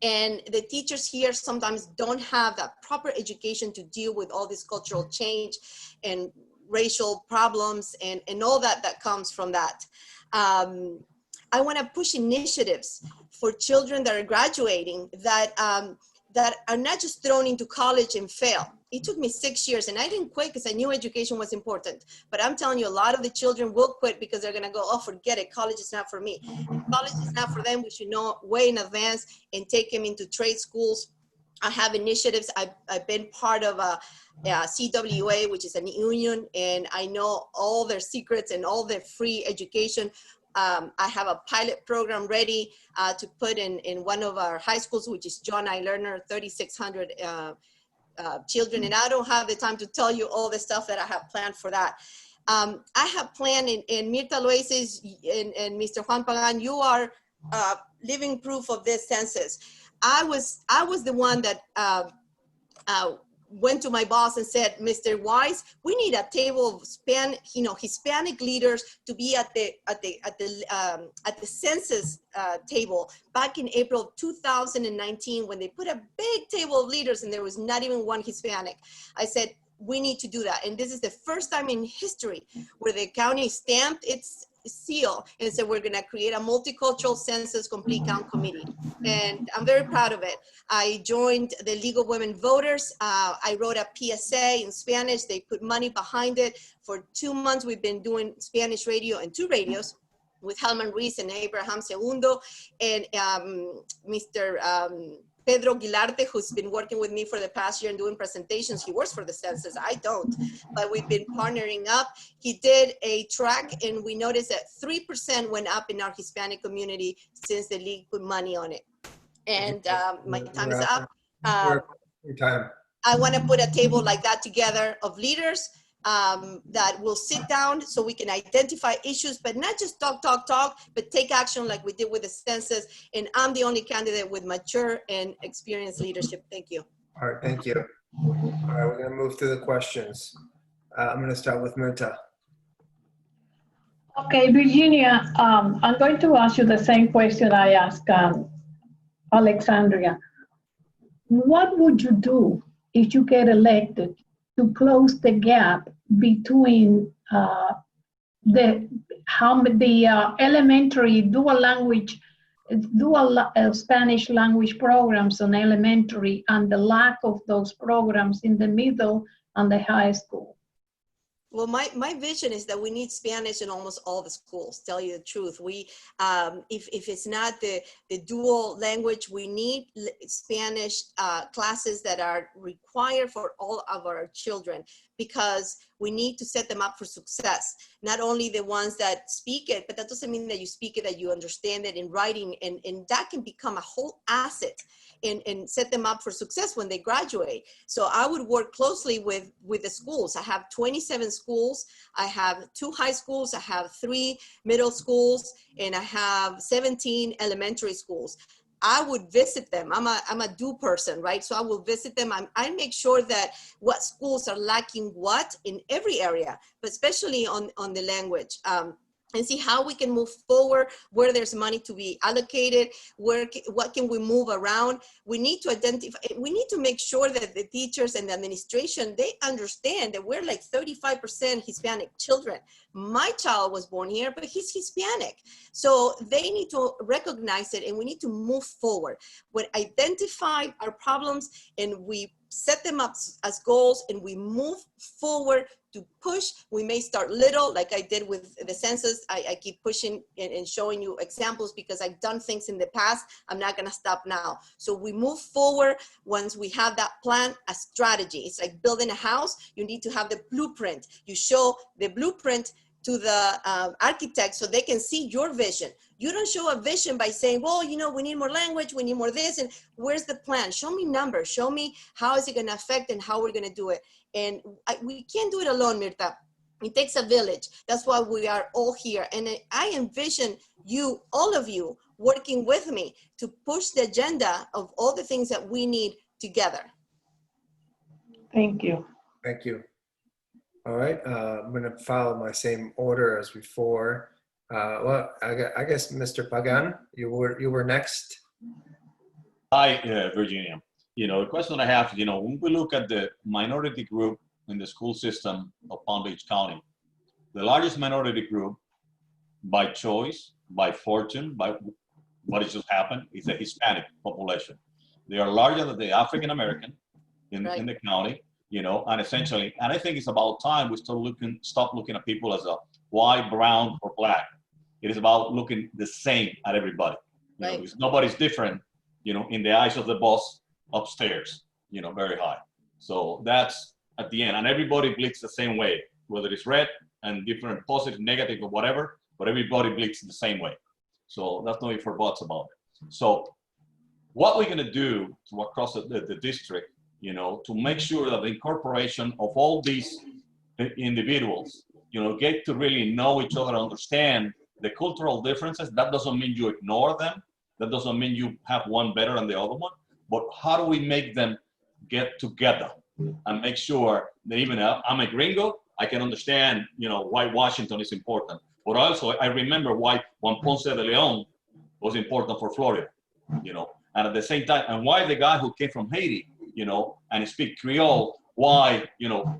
And the teachers here sometimes don't have that proper education to deal with all this cultural change and racial problems and all that comes from that. I want to push initiatives for children that are graduating that are not just thrown into college and fail. It took me 6 years, and I didn't quit because I knew education was important. But I'm telling you, a lot of the children will quit because they're going to go, oh, forget it. College is not for me. If college is not for them, we should know way in advance and take them into trade schools. I have initiatives. I've been part of a CWA, which is a union, and I know all their secrets and all their free education. I have a pilot program ready to put in one of our high schools, which is John I. Lerner, 3,600 children. And I don't have the time to tell you all the stuff that I have planned for that. I have planned, and Mirta Loaiza and Mr. Juan Pagan, you are living proof of this census. I was the one that went to my boss and said, Mr. Wise, we need a table of Hispanic leaders to be at the census table back in April of 2019 when they put a big table of leaders and there was not even one Hispanic. I said, we need to do that. And this is the first time in history where the county stamped its seal and said, we're gonna create a multicultural census complete count committee. And I'm very proud of it. I joined the League of Women Voters. I wrote a PSA in Spanish. They put money behind it. For 2 months, we've been doing Spanish radio and 2 radios with Helman Ruiz and Abraham Segundo and Mr. Pedro Guilarte, who's been working with me for the past year and doing presentations. He works for the census, I don't, but we've been partnering up. He did a track and we noticed that 3% went up in our Hispanic community since the league put money on it. And my time is up. Your time. I wanna put a table like that together of leaders that will sit down so we can identify issues, but not just talk, but take action like we did with the census. And I'm the only candidate with mature and experienced leadership. Thank you. All right, thank you. All right, we're gonna move through the questions. I'm gonna start with Mirta. Okay, Virginia, I'm going to ask you the same question I asked Alexandria. What would you do if you get elected to close the gap between the elementary dual Spanish language programs on elementary and the lack of those programs in the middle and the high school? Well, my vision is that we need Spanish in almost all the schools, tell you the truth. We, if it's not the dual language, we need Spanish classes that are required for all of our children, because we need to set them up for success. Not only the ones that speak it, but that doesn't mean that you speak it, that you understand it in writing, and that can become a whole asset and set them up for success when they graduate. So I would work closely with the schools. I have 27 schools. I have 2 high schools. I have 3 middle schools, and I have 17 elementary schools. I would visit them. I'm a do person, right? So I will visit them. I make sure that what schools are lacking what in every area, but especially on the language. And see how we can move forward, where there's money to be allocated, what can we move around. We need to identify, we need to make sure that the teachers and the administration, they understand that we're like 35% Hispanic children. My child was born here, but he's Hispanic. So they need to recognize it, and we need to move forward. We identify our problems and we set them up as goals, and we move forward to push. We may start little, like I did with the census. I keep pushing and showing you examples because I've done things in the past. I'm not gonna stop now. So we move forward once we have that plan, a strategy. It's like building a house. You need to have the blueprint. You show the blueprint to the architect so they can see your vision. You don't show a vision by saying, well, you know, we need more language, we need more this, and where's the plan? Show me numbers, show me how is it gonna affect and how we're gonna do it. And we can't do it alone, Mirta. It takes a village. That's why we are all here. And I envision you, all of you, working with me to push the agenda of all the things that we need together. Thank you. Thank you. All right, I'm going to follow my same order as before. Well, I guess Mr. Pagan, you were next. Hi, Virginia. You know, the question I have, you know, when we look at the minority group in the school system of Palm Beach County, the largest minority group by choice, by fortune, by what has just happened, is the Hispanic population. They are larger than the African American in the county. You know, and essentially, and I think it's about time we stop looking at people as a white, brown, or black. It is about looking the same at everybody. You know, because nobody's different, you know, in the eyes of the boss upstairs, you know, very high. So that's at the end, and everybody bleeds the same way, whether it's red and different positive, negative, or whatever, but everybody bleeds the same way. So that's no ifs or buts about it. So what we're gonna do to across the district, you know, to make sure that the incorporation of all these individuals, you know, get to really know each other, understand the cultural differences. That doesn't mean you ignore them. That doesn't mean you have one better than the other one. But how do we make them get together and make sure that even I'm a gringo, I can understand, why Washington is important. But also, I remember why Juan Ponce de Leon was important for Florida, and at the same time, and why the guy who came from Haiti, and speak Creole, why,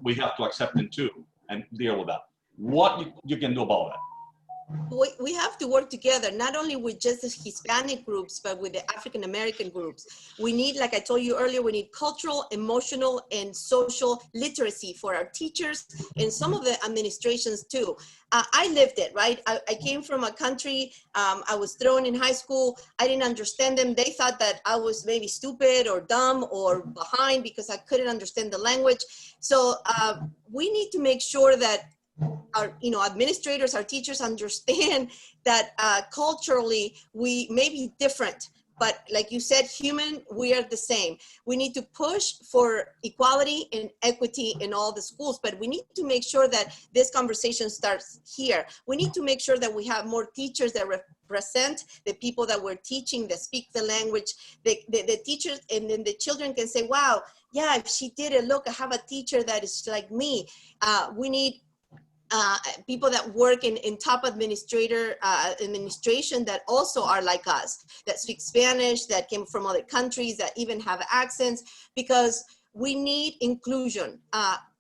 we have to accept him too and deal with that. What you can do about that? We have to work together, not only with just the Hispanic groups, but with the African American groups. We need, like I told you earlier, we need cultural, emotional, and social literacy for our teachers and some of the administrations too. I lived it, right? I came from a country, I was thrown in high school. I didn't understand them. They thought that I was maybe stupid or dumb or behind because I couldn't understand the language. So we need to make sure that our administrators, our teachers understand that culturally we may be different, but like you said, we are the same. We need to push for equality and equity in all the schools, but we need to make sure that this conversation starts here. We need to make sure that we have more teachers that represent the people that we're teaching, that speak the language, the teachers, and then the children can say, wow, yeah, if she did it, look, I have a teacher that is like me. We need people that work in top administration that also are like us, that speak Spanish, that came from other countries, that even have accents, because we need inclusion.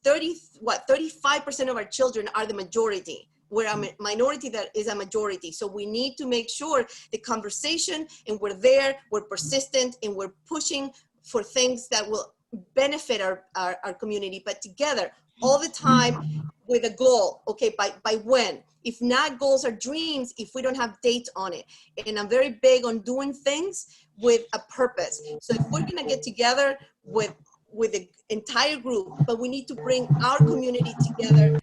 35% of our children are the majority. We're a minority that is a majority. So we need to make sure the conversation, and we're there, we're persistent, and we're pushing for things that will benefit our community, but together all the time with a goal. Okay, by when? If not, goals are dreams if we don't have dates on it. And I'm very big on doing things with a purpose. So if we're gonna get together with the entire group, but we need to bring our community together,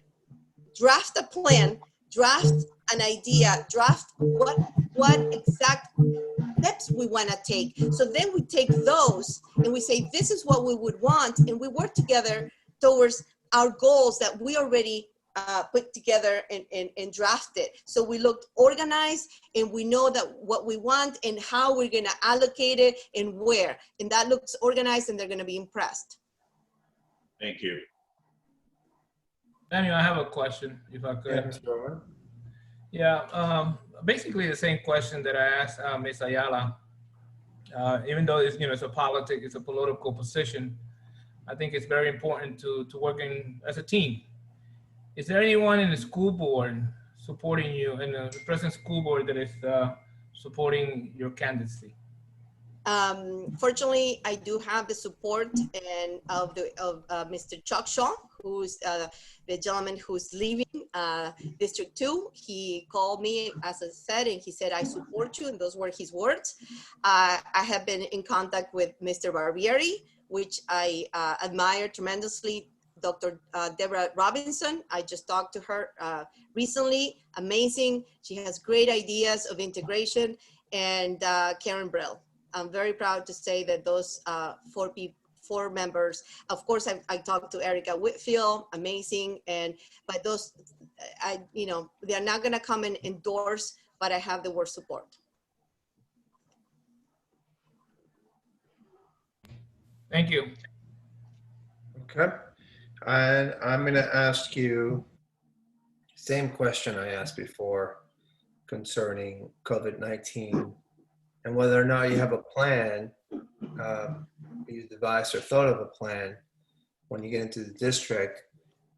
draft a plan, draft an idea, draft what exact steps we want to take. So then we take those and we say, this is what we would want, and we work together towards our goals that we already put together and drafted. So we looked organized, and we know that what we want and how we're going to allocate it and where. And that looks organized, and they're going to be impressed. Thank you. Daniel, I have a question, if I could. Yeah, basically the same question that I asked Ms. Ayala. Even though it's, it's a political position, I think it's very important to working as a team. Is there anyone in the school board supporting you, in the present school board, that is supporting your candidacy? Fortunately, I do have the support of Mr. Chuck Shaw, who's the gentleman who's leaving District 2. He called me, as I said, and he said, I support you, and those were his words. I have been in contact with Mr. Barbieri, which I admire tremendously. Dr. Deborah Robinson, I just talked to her recently, amazing. She has great ideas of integration, and Karen Brill. I'm very proud to say that those four members, of course, I talked to Erica Whitfield, amazing. But those, they're not gonna come and endorse, but I have the word support. Thank you. Okay. And I'm going to ask you same question I asked before concerning COVID-19 and whether or not you have a plan, you devised or thought of a plan when you get into the district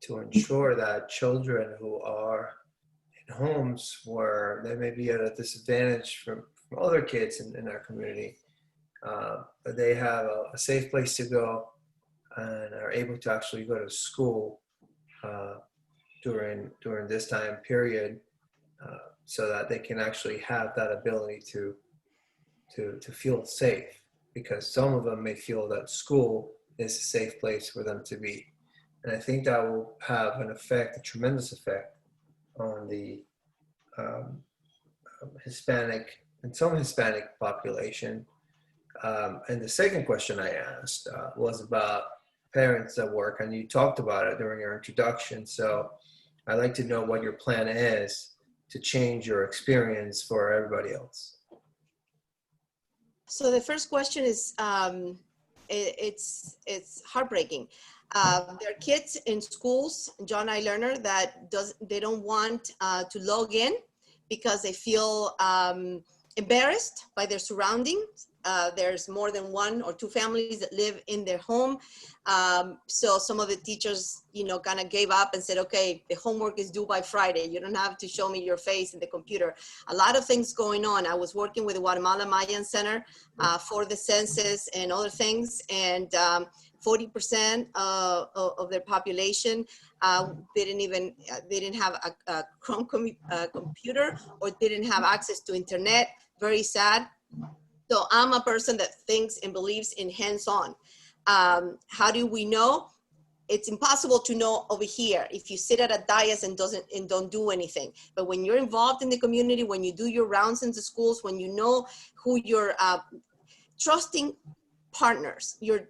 to ensure that children who are in homes where they may be at a disadvantage from other kids in our community, that they have a safe place to go and are able to actually go to school during this time period, so that they can actually have that ability to feel safe, because some of them may feel that school is a safe place for them to be. And I think that will have an effect, a tremendous effect on the Hispanic and some Hispanic population. And the second question I asked was about parents that work, and you talked about it during your introduction. So I'd like to know what your plan is to change your experience for everybody else. So the first question is, it's heartbreaking. There are kids in schools, John I. Learner, that they don't want to log in because they feel embarrassed by their surroundings. There's more than 1 or 2 families that live in their home. So some of the teachers, kind of gave up and said, okay, the homework is due by Friday. You don't have to show me your face in the computer. A lot of things going on. I was working with the Guatemala Mayan Center for the census and other things. And 40% of their population didn't have a Chrome computer or didn't have access to internet. Very sad. So I'm a person that thinks and believes in hands-on. How do we know? It's impossible to know over here if you sit at a dais and don't do anything. But when you're involved in the community, when you do your rounds into schools, when you know who your trusting partners, your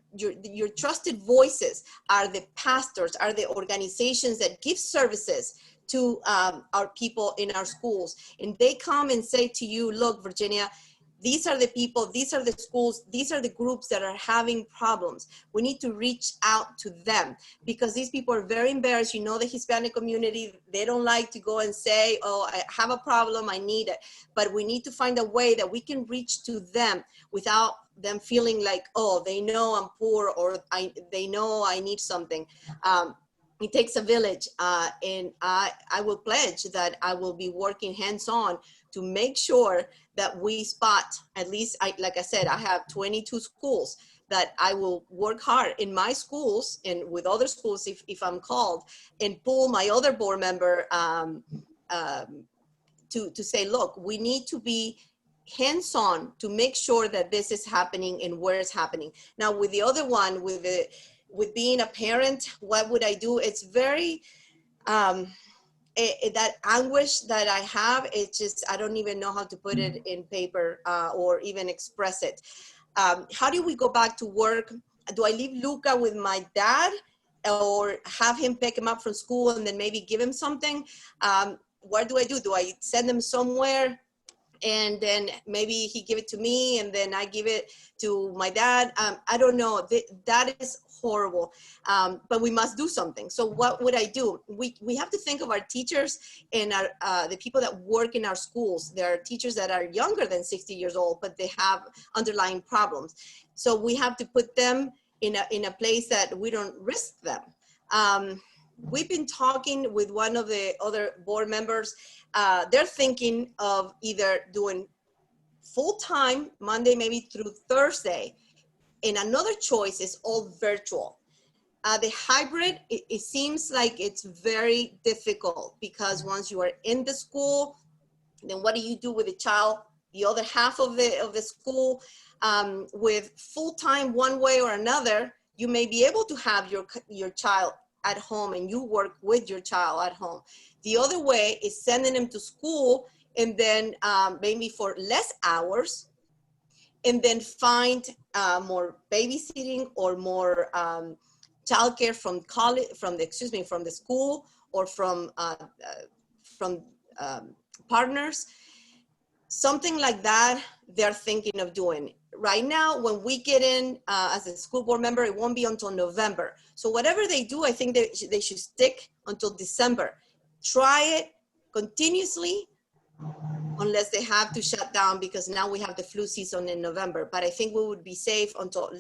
trusted voices are the pastors, are the organizations that give services to our people in our schools. And they come and say to you, look, Virginia, these are the people, these are the schools, these are the groups that are having problems. We need to reach out to them because these people are very embarrassed. The Hispanic community, they don't like to go and say, oh, I have a problem, I need it. But we need to find a way that we can reach to them without them feeling like, oh, they know I'm poor or they know I need something. It takes a village, and I will pledge that I will be working hands-on to make sure that we spot, at least, like I said, I have 22 schools that I will work hard in my schools and with other schools if I'm called, and pull my other board member to say, look, we need to be hands-on to make sure that this is happening and where it's happening. Now with the other one, with being a parent, what would I do? It's very, that anguish that I have, it's just, I don't even know how to put it in paper or even express it. How do we go back to work? Do I leave Luca with my dad or have him pick him up from school and then maybe give him something? What do? Do I send him somewhere and then maybe he give it to me and then I give it to my dad? I don't know. That is horrible, but we must do something. So what would I do? We have to think of our teachers and the people that work in our schools. There are teachers that are younger than 60 years old, but they have underlying problems. So we have to put them in a place that we don't risk them. We've been talking with one of the other board members. They're thinking of either doing full-time Monday, maybe through Thursday. And another choice is all virtual. The hybrid, it seems like it's very difficult because once you are in the school, then what do you do with the child, the other half of the school? With full-time one way or another, you may be able to have your child at home and you work with your child at home. The other way is sending them to school and then maybe for less hours, and then find more babysitting or more childcare from college, from the school or from partners. Something like that they're thinking of doing. Right now, when we get in as a school board member, it won't be until November. So whatever they do, I think they should stick until December. Try it continuously unless they have to shut down because now we have the flu season in November. But I think we would be safe until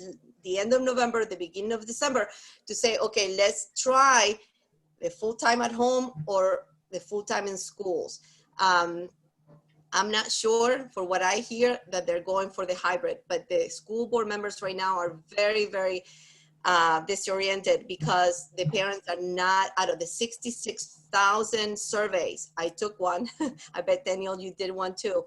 the end of November, the beginning of December to say, okay, let's try the full-time at home or the full-time in schools. I'm not sure, for what I hear, that they're going for the hybrid, but the school board members right now are very, very disoriented because the parents are not, out of the 66,000 surveys, I took one, I bet Daniel, you did one too,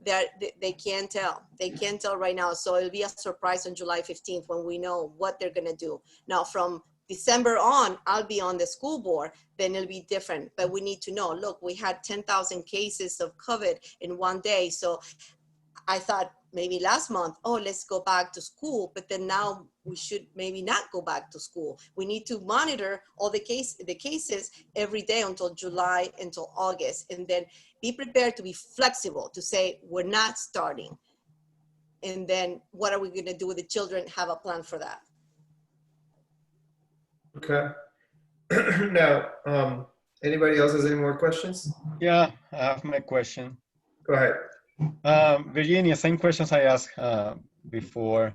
they can't tell. They can't tell right now. So it'll be a surprise on July 15th when we know what they're gonna do. Now from December on, I'll be on the school board, then it'll be different. But we need to know, look, we had 10,000 cases of COVID in one day. So I thought maybe last month, oh, let's go back to school. But then now we should maybe not go back to school. We need to monitor all the cases every day until July, until August. And then be prepared to be flexible, to say, we're not starting. And then what are we gonna do with the children? Have a plan for that. Okay. Now, anybody else has any more questions? Yeah, I have my question. Go ahead. Virginia, same questions I asked before.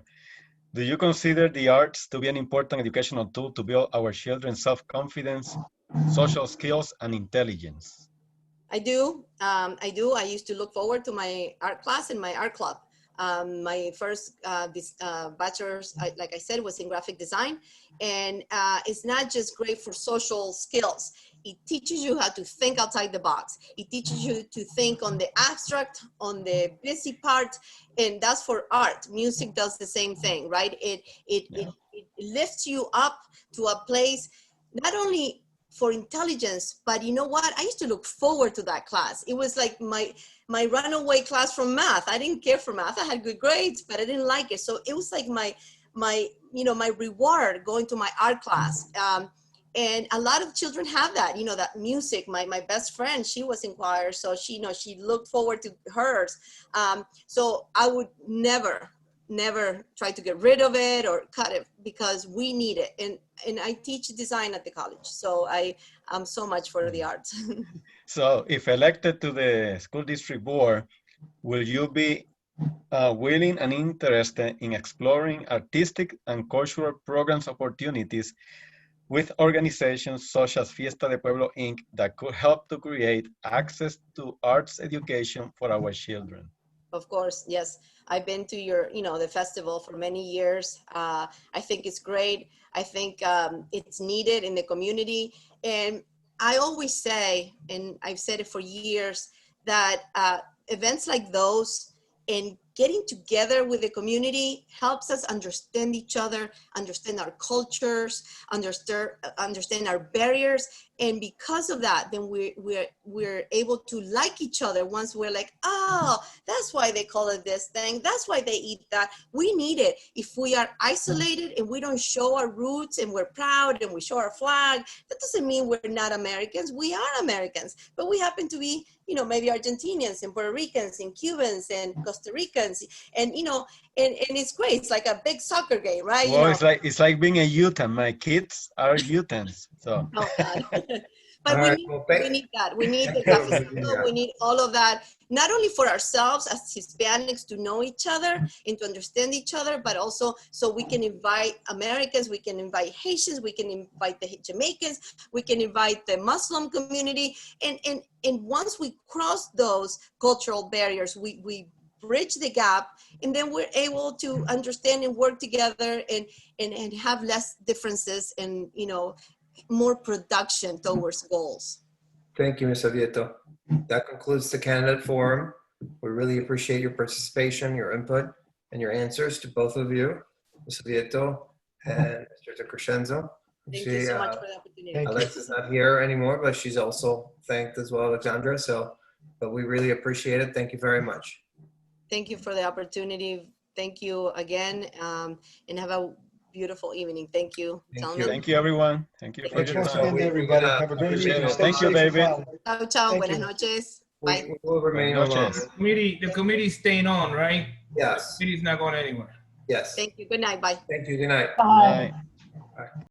Do you consider the arts to be an important educational tool to build our children's self-confidence, social skills, and intelligence? I do. I do. I used to look forward to my art class in my art club. My first bachelor's, like I said, was in graphic design. And it's not just great for social skills. It teaches you how to think outside the box. It teaches you to think on the abstract, on the busy part, and that's for art. Music does the same thing, right? It lifts you up to a place, not only for intelligence, but you know what? I used to look forward to that class. It was like my runaway class from math. I didn't care for math. I had good grades, but I didn't like it. So it was like my reward going to my art class. And a lot of children have that, that music. My best friend, she was in choir, so she looked forward to hers. So I would never try to get rid of it or cut it, because we need it. And I teach design at the college, so I'm so much for the arts. So if elected to the school district board, will you be willing and interested in exploring artistic and cultural programs opportunities with organizations such as Fiesta de Pueblo Inc. that could help to create access to arts education for our children? Of course, yes. I've been to the festival for many years. I think it's great. I think it's needed in the community. And I always say, and I've said it for years, that events like those and getting together with the community helps us understand each other, understand our cultures, understand our barriers. And because of that, then we're able to like each other once we're like, oh, that's why they call it this thing. That's why they eat that. We need it. If we are isolated and we don't show our roots and we're proud and we show our flag, that doesn't mean we're not Americans. We are Americans, but we happen to be, maybe Argentinians and Puerto Ricans and Cubans and Costa Ricans. And, and it's great. It's like a big soccer game, right? Well, it's like being a Utah. My kids are Utahns, so. Oh, God. But All we need that. We need the Thank you, cafecito. Virginia. We need all of that, not only for ourselves as Hispanics to know each other and to understand each other, but also so we can invite Americans, we can invite Haitians, we can invite the Jamaicans, we can invite the Muslim community. And once we cross those cultural barriers, we bridge the gap, and then we're able to understand and work together and have less differences and, more production towards goals. Thank you, Ms. Savietto. That concludes the candidate forum. We really appreciate your participation, your input, and your answers to both of you, Ms. Savietto and Mr. DiCrescenzo. Thank you so much for the opportunity. Thank you. Alexa's not here anymore, but she's also thanked as well, Alexandra. But we really appreciate it. Thank you very much. Thank you for the opportunity. Thank you again, and have a beautiful evening. Thank you. Thank you. Thank you, everyone. Thank you for Thanks your once time. again, everybody. Have a great Appreciate evening. it. Stay Thank you, safe and David. well. Ciao, ciao. Thank Buenas you. noches. Bye. We will remain Buenas alone. noches. The committee's staying on, right? Yes. The committee's not going anywhere. Yes. Thank you. Good night. Bye. Thank you. Good night. Bye. Bye.